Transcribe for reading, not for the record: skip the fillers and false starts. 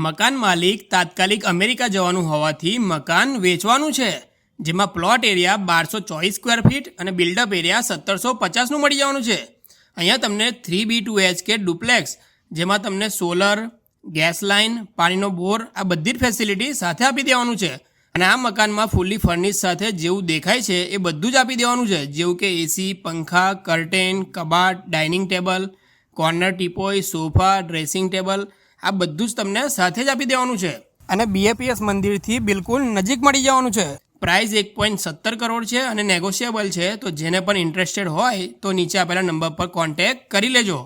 મકાન માલિક તાત્કાલિક અમેરિકા જવાનું હોવાથી મકાન વેચવાનું છે, જેમાં પ્લોટ એરિયા 1224 સ્ક્વેર ફીટ અને બિલ્ડઅપ એરિયા 1750નું મળી જવાનું છે. અહીંયા તમને 3B2HK ડુપ્લેક્સ, જેમાં તમને સોલર, ગેસ લાઇન, પાણીનો બોર આ બધી જ ફેસિલિટી સાથે આપી દેવાનું છે. અને આ મકાનમાં ફૂલ્લી ફર્નિશ સાથે જેવું દેખાય છે એ બધું જ આપી દેવાનું છે, જેવું કે એસી, પંખા, કર્ટેન, કબાટ, dining table, corner teapoy, sofa, dressing table આ બધું જ તમને સાથે જ આપી દેવાનું છે. અને BAPS મંદિરથી બિલકુલ નજીક મળી જવાનું છે. પ્રાઇસ 1.17 કરોડ છે અને નેગોશિયેબલ છે. તો જેને પણ ઇન્ટરેસ્ટેડ હોય તો નીચે આપેલા નંબર પર કોન્ટેક્ટ કરી લેજો.